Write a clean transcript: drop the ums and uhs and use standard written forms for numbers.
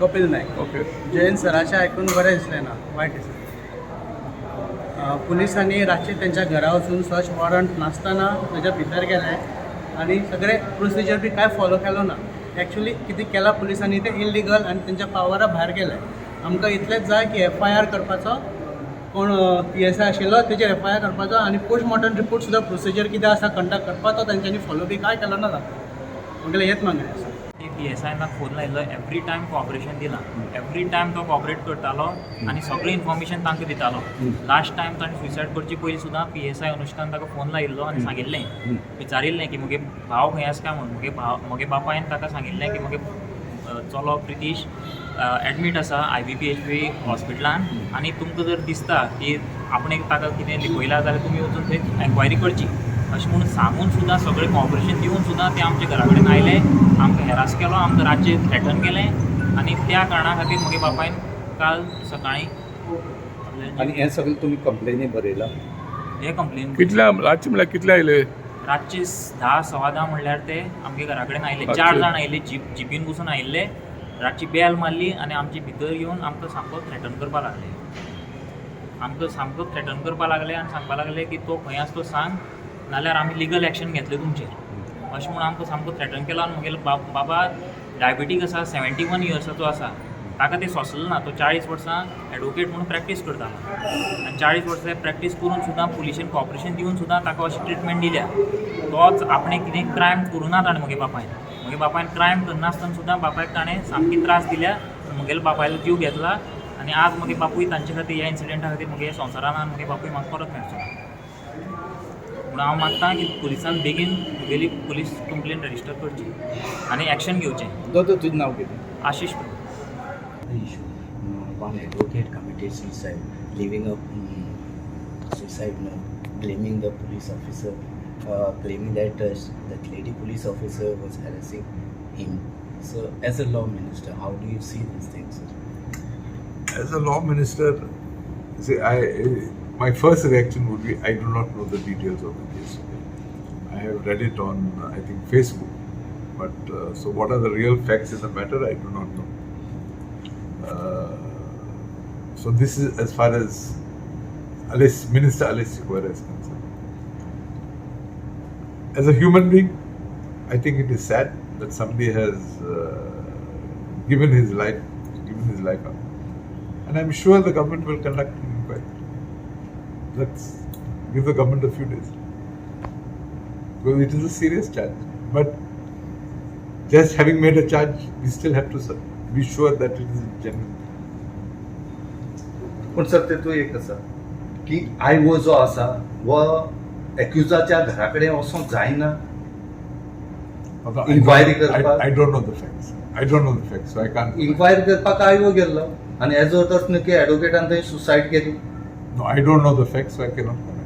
Kapil Naik. Okay. Jayant सराचें आयकून बरें दिसलें ना, वायट दिसलें. पुलिसांनी रातचे त्यांच्या घरा वचून सर्च वॉरंट नासतना ताच्या भितर गेले आनी सगळे प्रोसिजर बी काय फॉलो केलो ना. एक्चुअली कितें केलां पुलिसांनी तें इलिगल आनी तेंच्या पावरा भायर गेलें. आमकां इतलेंच जाय की FIR करपाचो, कोण PSI आशिल्लो तेजेर FIR करपाचो आनी पोस्टमॉर्टम रिपोर्ट सुद्दां प्रोसिजर कितें आसा कंडक्ट करपाचो तेंच्यांनी फॉलो बी काय केलो ना जाता. म्हगेलें हेच मागणें आसा. PSI फोन लायिल्लो एवरी टायम कॉपरेशन दिलां. एवरी टायम तो कॉपरेट करतालो आनी सगळें इन्फॉर्मेशन तांकां दितालो. लास्ट टायम ताणें सुसायड करचे पयलीं सुद्दां PSI अनुष्कान ताका फोन लायिल्लो आनी सांगिल्लें, विचारिल्लें की म्हगे भाव खंय आसा काय म्हणून. म्हगे बापायन ताका सांगिल्लें की म्हगे चलो प्रितीश एडमीट आसा IBPHP हॉस्पिटलान आनी तुमकां जर दिसता की आपणें ताका कितें लिपयलां जाल्यार तुमी वचून थंय एन्क्वायरी करची अशें म्हणून सांगून सुद्दां सगळें कॉपरेशन दिवन सुद्दां ते आमच्या घरा कडेन आयले, आमकां हेरास केलो, आमकां रातचे थ्रेटन केलें आनी त्या कारणां खातीर म्हगे बापायन काल सकाळीं आणि हे सगळं तुम्ही कंप्लेनी बरयला. हे कंप्लेन कितल्या रातचे म्हळ्यार कितले आयले? रातचे 10-10:15 म्हणल्यार ते आमगे घरा कडेन आयले. 4 जाण आयले, जिपीन बसून आयिल्ले. रातची बेल मारली आनी आमचे भितर येवन आमकां सामको थ्रेटन करपाक लागले. आमकां सामको थ्रेटन करपाक लागले आनी सांगपाक लागले की तो खंय आसा तो सांग, नाल्यार आमी लिगल एक्शन घेतले तुमचेर. अशें म्हणून आमकां सामको थ्रेटन केलो आनी म्हगेलो बाबा डायबिटीक आसा, 71 इयर्साचो आसा. ताका ते सोंसलें ना. तो 40 वर्सां एडवोकेट म्हणून प्रॅक्टीस करतालो आनी 40 वर्सां प्रॅक्टीस करून सुद्दां पुलिशेन कॉपरेशन दिवन सुद्दां ताका अशी ट्रिटमेंट दिल्या. तोच आपणें कितें क्रायम करूं ना ताणें म्हगे बापायन क्रायम करनासतना सुद्दां बापायक ताणें सामकी त्रास दिल्या. म्हगेलो बापायलो जीव घेतला आनी आज म्हगे बापूय तांचे खातीर ह्या इन्सिडेंटा खातीर म्हगे संवसारान आनी म्हगे बापूय म्हाका परत मेळचो ना. म्हणून हांव मागतां की पुलिसान बेगीन म्हगेली पुलीस कंप्लेन रजिस्टर करची आनी एक्शन घेवचें. दादा तुझं नाव कितें? Ashish issue. One advocate committed suicide, leaving a suicide note, blaming the police officer, claiming that that lady police officer was harassing him. So, as a law minister, how do you see these things, sir? As a law minister, see, my first reaction would be I do not know the details of the case. I have read it on I think Facebook, but so what are the real facts in the matter? I do not know. So this is as far as Minister Alice Sequeira is concerned. As a human being, I think it is sad that somebody has given his life up, and I'm sure the government will conduct an inquiry. Let's give the government a few days, because it is a serious charge. But just having made a charge, we still have to be sure that it is genuine. पण sir ते तो एक आसा की IO जो आसा वो एक्युजाच्या घरा कडेन वचोंक जायना इन्क्वायरी करपाक. I don't know the facts, so I can't. Inquiry करपाक आयओ गेल्लो आनी हेजो अर्थ न्हू की एडवोकेटान थंय सुसायड केली. No, I don't know the facts, so I cannot comment.